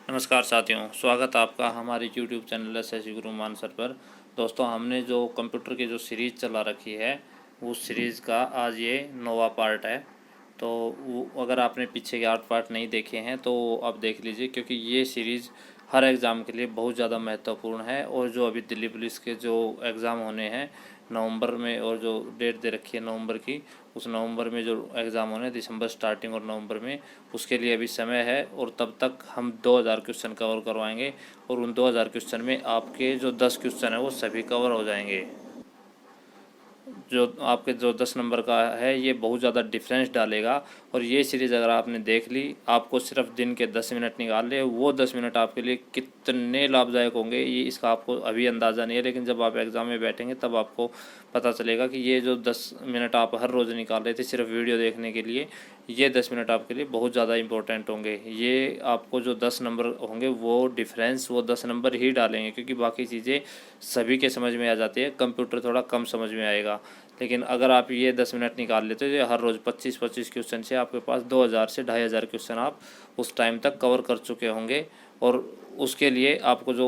नमस्कार साथियों, स्वागत है आपका हमारे YouTube चैनल एसएससी गुरु मानसर पर। दोस्तों, हमने जो कंप्यूटर की जो सीरीज़ चला रखी है उस सीरीज़ का आज ये 9वां पार्ट है। तो अगर आपने पीछे के 8 पार्ट नहीं देखे हैं तो आप देख लीजिए, क्योंकि ये सीरीज़ हर एग्ज़ाम के लिए बहुत ज़्यादा महत्वपूर्ण है। और जो अभी दिल्ली पुलिस के जो एग्ज़ाम होने हैं नवंबर में, और जो डेट दे रखी है नवंबर की, उस नवंबर में जो एग्ज़ाम होने हैं दिसंबर स्टार्टिंग और नवंबर में, उसके लिए अभी समय है। और तब तक हम 2000 क्वेश्चन कवर करवाएंगे और उन 2000 क्वेश्चन में आपके जो 10 क्वेश्चन है वो सभी कवर हो जाएंगे। जो आपके जो 10 नंबर का है ये बहुत ज़्यादा डिफरेंस डालेगा। और ये सीरीज़ अगर आपने देख ली, आपको सिर्फ दिन के 10 मिनट निकाल ले, वो 10 मिनट आपके लिए कितने लाभदायक होंगे ये इसका आपको अभी अंदाज़ा नहीं है, लेकिन जब आप एग्ज़ाम में बैठेंगे तब आपको पता चलेगा कि ये जो 10 मिनट आप हर रोज़ निकाल रहे थे सिर्फ वीडियो देखने के लिए, ये 10 मिनट आपके लिए बहुत ज़्यादा इंपॉर्टेंट होंगे। ये आपको जो 10 नंबर होंगे वो डिफरेंस वो 10 नंबर ही डालेंगे, क्योंकि बाकी चीज़ें सभी के समझ में आ जाती है, कंप्यूटर थोड़ा कम समझ में आएगा। लेकिन अगर आप ये 10 मिनट निकाल लेते हो तो हर रोज़ 25-25 क्वेश्चन से आपके पास 2000 से 2500 क्वेश्चन आप उस टाइम तक कवर कर चुके होंगे। और उसके लिए आपको जो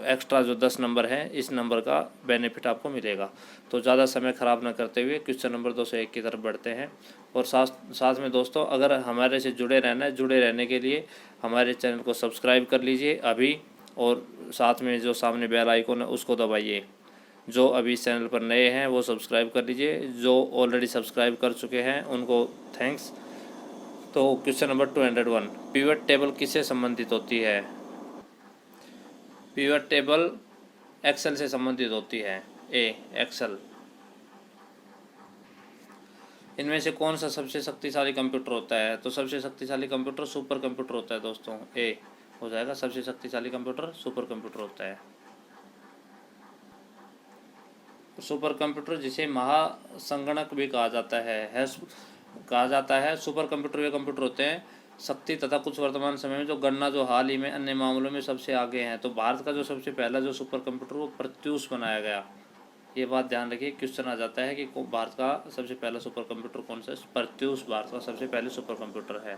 एक्स्ट्रा जो 10 नंबर है इस नंबर का बेनिफिट आपको मिलेगा। तो ज़्यादा समय ख़राब न करते हुए क्वेश्चन नंबर 201 की तरफ बढ़ते हैं। और साथ साथ में दोस्तों, अगर हमारे से जुड़े रहना है, जुड़े रहने के लिए हमारे चैनल को सब्सक्राइब कर लीजिए अभी, और साथ में जो सामने बेल आइकन है उसको दबाइए। जो अभी इस चैनल पर नए हैं वो सब्सक्राइब कर लीजिए, जो ऑलरेडी सब्सक्राइब कर चुके हैं उनको थैंक्स। तो क्वेश्चन नंबर 201, पिवट टेबल किससे संबंधित होती है? पिवट टेबल एक्सेल से संबंधित होती है। ए, एक्सेल। इनमें से कौन सा सबसे शक्तिशाली कंप्यूटर होता है? तो सबसे शक्तिशाली कंप्यूटर सुपर कंप्यूटर होता है दोस्तों। ए हो जाएगा, सबसे शक्तिशाली कंप्यूटर सुपर कंप्यूटर होता है। सुपर कंप्यूटर जिसे महासंगणक भी कहा जाता है सुपर कंप्यूटर वे कंप्यूटर होते हैं शक्ति तथा कुछ वर्तमान समय में जो गणना जो हाल ही में अन्य मामलों में सबसे आगे हैं। तो भारत का जो सबसे पहला जो सुपर कंप्यूटर वो प्रत्यूष बनाया गया। ये बात ध्यान रखिए, क्वेश्चन आ जाता है कि भारत का सबसे पहला सुपर कंप्यूटर कौन सा है? प्रत्यूष भारत का सबसे पहले सुपर कंप्यूटर है।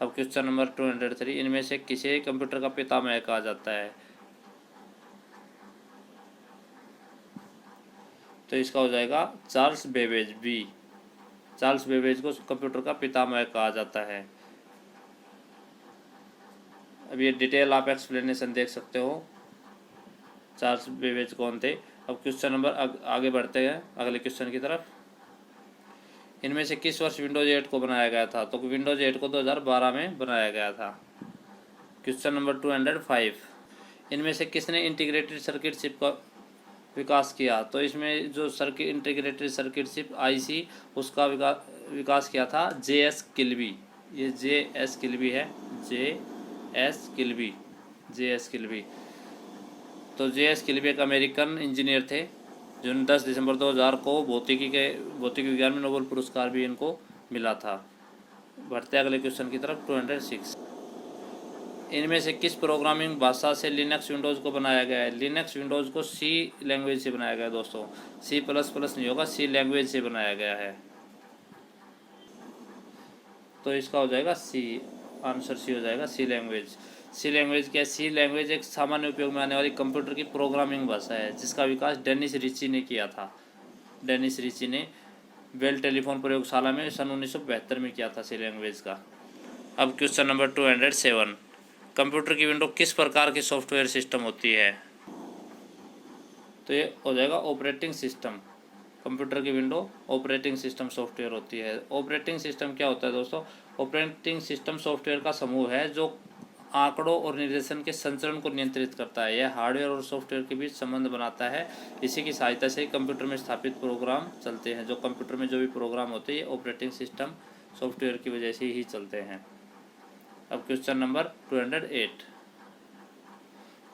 अब क्वेश्चन नंबर 203, इनमें से किसे कंप्यूटर का पितामह कहा जाता है? तो इसका हो जाएगा Charles Babbage. B, Charles Babbage को कंप्यूटर का पितामह कहा जाता है। अब ये डिटेल आप एक्सप्लेनेशन देख सकते हो, चार्ल्स बेबेज कौन थे। अब क्वेश्चन नंबर आगे बढ़ते हैं अगले क्वेश्चन की तरफ। इनमें से किस वर्ष विंडोज 8 को बनाया गया था? तो विंडोज 8 को 2012 में बनाया गया था। क्वेश्चन नंबर 205, इनमें से किसने इंटीग्रेटेड सर्किट चिप का विकास किया? तो इसमें जो circuit integrated circuit chip IC उसका विकास किया था जे.एस. किल्बी। ये जे.एस. किल्बी है, जे.एस. Kilby, JS. किल्बी। तो जे.एस. किल्बी एक अमेरिकन इंजीनियर थे जिन्हें 10 दिसंबर 2000 को भौतिक विज्ञान में नोबेल पुरस्कार भी इनको मिला था। बढ़ते अगले क्वेश्चन की तरफ। 206, इनमें से किस प्रोग्रामिंग भाषा से लिनक्स विंडोज़ को बनाया गया है? लिनक्स विंडोज़ को सी लैंग्वेज से बनाया गया है दोस्तों। C++ नहीं होगा, सी लैंग्वेज से बनाया गया है। तो इसका हो जाएगा सी, आंसर सी हो जाएगा, सी लैंग्वेज। सी लैंग्वेज क्या है? सी लैंग्वेज एक सामान्य उपयोग में आने वाली कंप्यूटर की प्रोग्रामिंग भाषा है जिसका विकास डेनिस रिची ने किया था। डेनिस रिची ने बेल टेलीफोन प्रयोगशाला में सन 1972 में किया था सी लैंग्वेज का। अब क्वेश्चन नंबर 207, कंप्यूटर की विंडो किस प्रकार की सॉफ्टवेयर सिस्टम होती है? तो ये हो जाएगा ऑपरेटिंग सिस्टम। कंप्यूटर की विंडो ऑपरेटिंग सिस्टम सॉफ्टवेयर होती है। ऑपरेटिंग सिस्टम क्या होता है दोस्तों? ऑपरेटिंग सिस्टम सॉफ्टवेयर का समूह है जो आंकड़ों और निर्देशन के संचरण को नियंत्रित करता है। यह हार्डवेयर और सॉफ्टवेयर के बीच संबंध बनाता है। इसी की सहायता से कंप्यूटर में स्थापित प्रोग्राम चलते हैं। जो कंप्यूटर में जो भी प्रोग्राम होते हैं ये ऑपरेटिंग सिस्टम सॉफ्टवेयर की वजह से ही चलते हैं। अब क्वेश्चन नंबर 208,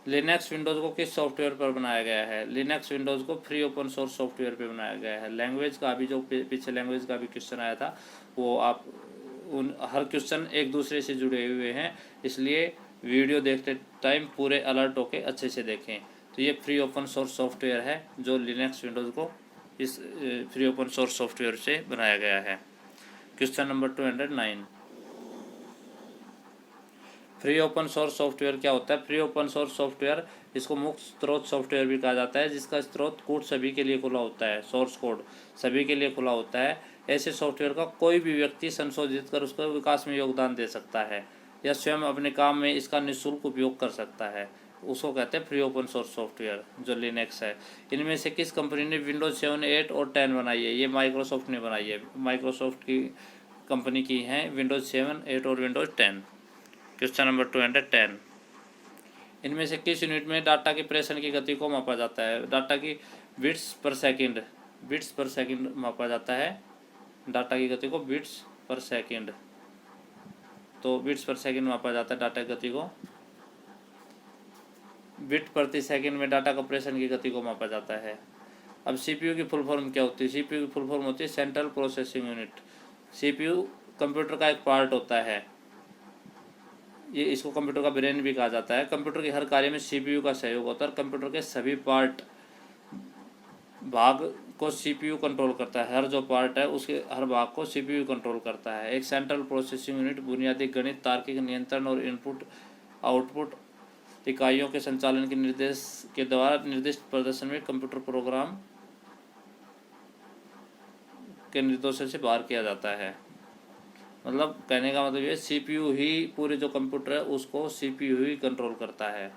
लिनक्स विंडोज़ को किस सॉफ्टवेयर पर बनाया गया है? लिनक्स विंडोज़ को फ्री ओपन सोर्स सॉफ्टवेयर पे बनाया गया है। लैंग्वेज का अभी जो पीछे लैंग्वेज का भी क्वेश्चन आया था वो आप उन हर क्वेश्चन एक दूसरे से जुड़े हुए हैं, इसलिए वीडियो देखते टाइम पूरे अलर्ट होके अच्छे से देखें। तो ये फ्री ओपन सोर्स सॉफ्टवेयर है जो लिनक्स विंडोज़ को इस फ्री ओपन सोर्स सॉफ्टवेयर से बनाया गया है। Question number 209, free open source software क्या होता है? फ्री ओपन सोर्स सॉफ्टवेयर, इसको मुक्त स्रोत सॉफ्टवेयर भी कहा जाता है, जिसका स्रोत कोड सभी के लिए खुला होता है, सोर्स कोड सभी के लिए खुला होता है। ऐसे सॉफ्टवेयर का कोई भी व्यक्ति संशोधित कर उसके विकास में योगदान दे सकता है या स्वयं अपने काम में इसका निःशुल्क उपयोग कर सकता है, उसको कहते हैं फ्री ओपन सोर्स सॉफ्टवेयर। जो लिनक्स है, इनमें से किस कंपनी ने विंडोज 7, 8 और 10 बनाई है? ये माइक्रोसॉफ्ट ने बनाई है, माइक्रोसॉफ्ट की कंपनी की हैं विंडोज 7, 8 और विंडोज 10। क्वेश्चन नंबर 210, इनमें से किस यूनिट में डाटा के प्रेषण की गति को मापा जाता है? डाटा की बिट्स पर सेकंड, बिट्स पर सेकंड मापा जाता है डाटा की गति को, बिट्स पर सेकंड। तो बिट्स पर सेकंड मापा जाता है डाटा की गति को, बिट प्रति सेकंड में डाटा का प्रेषण की गति को मापा जाता है। अब सीपीयू की फुल फॉर्म क्या होती है? सीपीयू की फुल फॉर्म होती है central processing unit. CPU computer का एक पार्ट होता है, ये इसको कंप्यूटर का ब्रेन भी कहा जाता है। कंप्यूटर के हर कार्य में सीपीयू का सहयोग होता है और कंप्यूटर के सभी पार्ट भाग को सीपीयू कंट्रोल करता है। हर जो पार्ट है उसके हर भाग को सीपीयू कंट्रोल करता है। एक सेंट्रल प्रोसेसिंग यूनिट बुनियादी गणित, तार्किक नियंत्रण और इनपुट आउटपुट इकाइयों के संचालन के निर्देश के द्वारा निर्दिष्ट प्रदर्शन में कंप्यूटर प्रोग्राम के निर्देशों से बाहर किया जाता है। मतलब कहने का मतलब ये सीपीयू ही पूरे जो कंप्यूटर है उसको सीपीयू ही कंट्रोल करता है।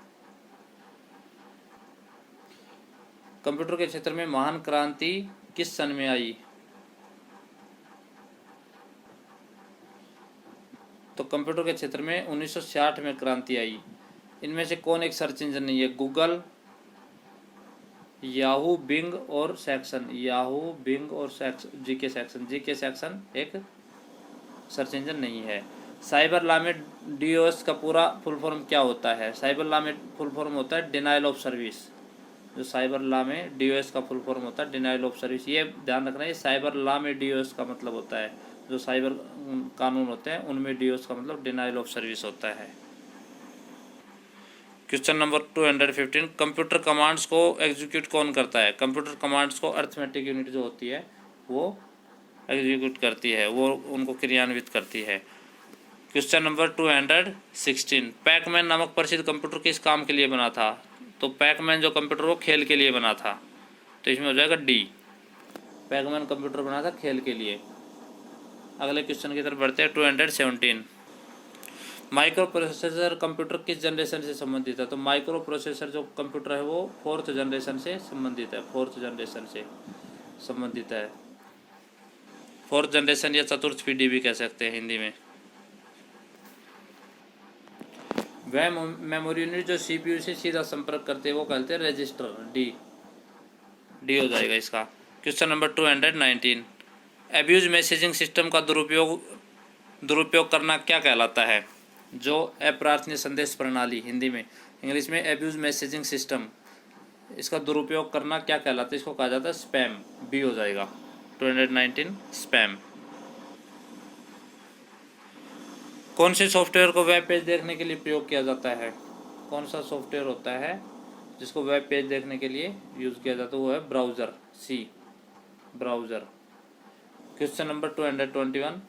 कंप्यूटर के क्षेत्र में महान क्रांति किस सन में आई? तो कंप्यूटर के क्षेत्र में 1960 में क्रांति आई। इनमें से कौन एक सर्च इंजन नहीं है? गूगल, याहू, बिंग और सेक्शन। याहू, बिंग और जीके सेक्शन। जीके सेक्शन एक सर्च इंजन नहीं है। साइबर लॉ में डीओएस का पूरा फुल फॉर्म क्या होता है? साइबर लॉ में फुल फॉर्म होता है डिनाइल ऑफ सर्विस। जो साइबर लॉ में डीओएस का फुल फॉर्म होता है डिनाइल ऑफ सर्विस। ये ध्यान रखना है, साइबर लॉ में डीओएस का मतलब होता है, जो साइबर कानून होते हैं उनमें डीओएस का मतलब डिनाइल ऑफ सर्विस होता है। क्वेश्चन नंबर 215, कंप्यूटर कमांड्स को एग्जीक्यूट कौन करता है? कंप्यूटर कमांड्स को अर्थमेटिक यूनिट जो होती है वो एग्जीक्यूट करती है, वो उनको क्रियान्वित करती है। क्वेश्चन नंबर 216, पैकमैन नामक प्रसिद्ध कंप्यूटर किस काम के लिए बना था? तो पैकमैन जो कंप्यूटर वो खेल के लिए बना था, तो इसमें हो जाएगा डी। पैकमैन कंप्यूटर बना था खेल के लिए। अगले क्वेश्चन की तरफ बढ़ते हैं। 217, माइक्रो प्रोसेसर कंप्यूटर किस जनरेशन से संबंधित है? तो माइक्रो प्रोसेसर जो कंप्यूटर है वो 4th जनरेशन से संबंधित है, 4th जनरेशन से संबंधित है। 4th जनरेशन या चतुर्थ पीढ़ी भी कह सकते हैं हिंदी में। वह मेमोरी यूनिट जो सीपीयू से सीधा संपर्क करते हैं वो कहते हैं रजिस्टर। डी हो जाएगा इसका। Question number 219, abuse messaging system का दुरुपयोग करना क्या कहलाता है? जो अप्रार्थनीय संदेश प्रणाली, हिंदी में, इंग्लिश में एब्यूज मैसेजिंग सिस्टम, इसका दुरुपयोग करना क्या कहलाता है? इसको कहा जाता है स्पैम। बी हो जाएगा। 219 स्पैम। कौन से सॉफ्टवेयर को वेब पेज देखने के लिए प्रयोग किया जाता है? कौन सा सॉफ्टवेयर होता है जिसको वेब पेज देखने के लिए यूज़ किया जाता है? वो है browser. C, browser. Question number 221,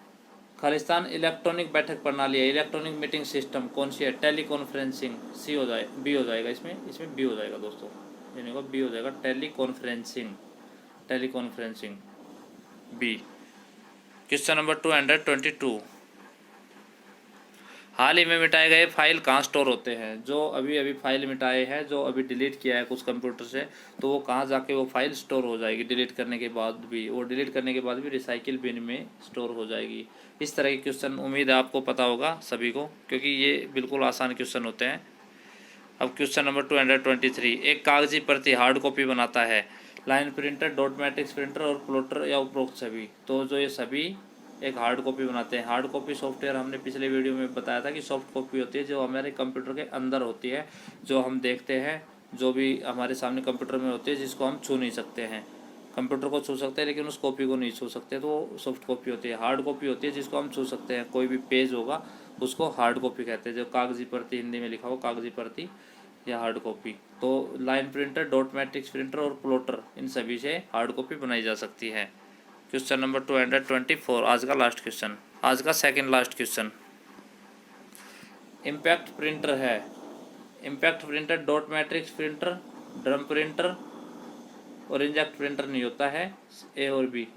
Khalistan electronic बैठक प्रणाली है, इलेक्ट्रॉनिक मीटिंग सिस्टम कौन सी है? Tele conferencing. सी हो जाए, बी हो जाएगा इसमें बी हो जाएगा दोस्तों, यानी को बी हो जाएगा, teleconferencing, teleconferencing, B. Question number 222, हाल ही में मिटाए गए फाइल कहाँ स्टोर होते हैं? जो अभी फाइल मिटाए हैं, जो अभी डिलीट किया है कुछ कंप्यूटर से, तो वो कहाँ जाके वो फाइल स्टोर हो जाएगी? डिलीट करने के बाद भी, वो डिलीट करने के बाद भी रिसाइकिल बिन में स्टोर हो जाएगी। इस तरह के क्वेश्चन उम्मीद है आपको पता होगा सभी को, क्योंकि ये बिल्कुल आसान क्वेश्चन होते हैं। अब क्वेश्चन नंबर 223, एक कागजी प्रति हार्ड कॉपी बनाता है line printer, dot matrix printer और प्लॉटर या उपरोक्त सभी। तो जो ये सभी एक हार्ड कॉपी बनाते हैं। हार्ड कॉपी सॉफ्टवेयर हमने पिछले वीडियो में बताया था कि सॉफ्ट कॉपी होती है जो हमारे कंप्यूटर के अंदर होती है, जो हम देखते हैं, जो भी हमारे सामने कंप्यूटर में होती है, जिसको हम छू नहीं सकते हैं। कंप्यूटर को छू सकते हैं लेकिन उस कॉपी को नहीं छू सकते, तो वो सॉफ्ट कॉपी होती है। हार्ड कॉपी होती है जिसको हम छू सकते हैं, कोई भी पेज होगा उसको हार्ड कॉपी कहते हैं, जो कागजी प्रति, हिंदी में लिखा हो कागजी प्रति या हार्ड कॉपी। तो line printer, dot matrix printer और प्लॉटर, इन सभी से हार्ड कॉपी बनाई जा सकती है। क्वेश्चन नंबर 224, आज का लास्ट क्वेश्चन, आज का second last question. Impact printer है, impact printer, dot matrix printer, drum printer और इंजेक्ट प्रिंटर नहीं होता है। ए और बी,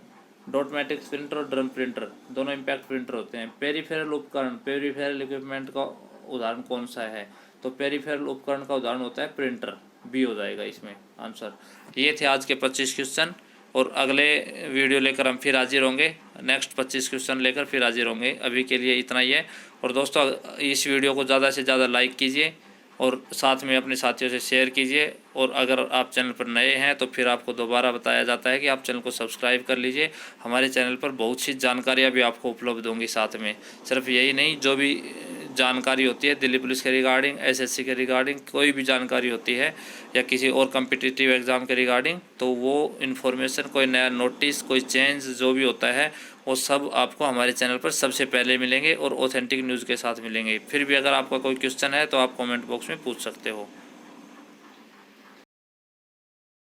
डॉट मैट्रिक्स प्रिंटर और ड्रम प्रिंटर दोनों इम्पैक्ट प्रिंटर होते हैं। पेरिफेरल उपकरण, पेरिफेरल इक्विपमेंट का उदाहरण कौन सा है? तो पेरिफेरल उपकरण का उदाहरण होता है प्रिंटर, बी हो जाएगा इसमें आंसर। ये थे आज के 25 क्वेश्चन और अगले वीडियो लेकर हम फिर हाजिर होंगे, नेक्स्ट 25 क्वेश्चन लेकर फिर हाजिर होंगे। अभी के लिए इतना ही है। और दोस्तों इस वीडियो को ज़्यादा से ज़्यादा लाइक कीजिए और साथ में अपने साथियों से शेयर कीजिए। और अगर आप चैनल पर नए हैं तो फिर आपको दोबारा बताया जाता है कि आप चैनल को सब्सक्राइब कर लीजिए। हमारे चैनल पर बहुत सी जानकारियाँ भी आपको उपलब्ध होंगी साथ में। सिर्फ यही नहीं, जो भी जानकारी होती है दिल्ली पुलिस के रिगार्डिंग, एसएससी के रिगार्डिंग, कोई भी जानकारी होती है या किसी और कम्पिटिटिव एग्ज़ाम के रिगार्डिंग, तो वो इन्फॉर्मेशन, कोई नया नोटिस, कोई चेंज जो भी होता है वो सब आपको हमारे चैनल पर सबसे पहले मिलेंगे और ऑथेंटिक न्यूज़ के साथ मिलेंगे। फिर भी अगर आपका कोई क्वेश्चन है तो आप कमेंट बॉक्स में पूछ सकते हो।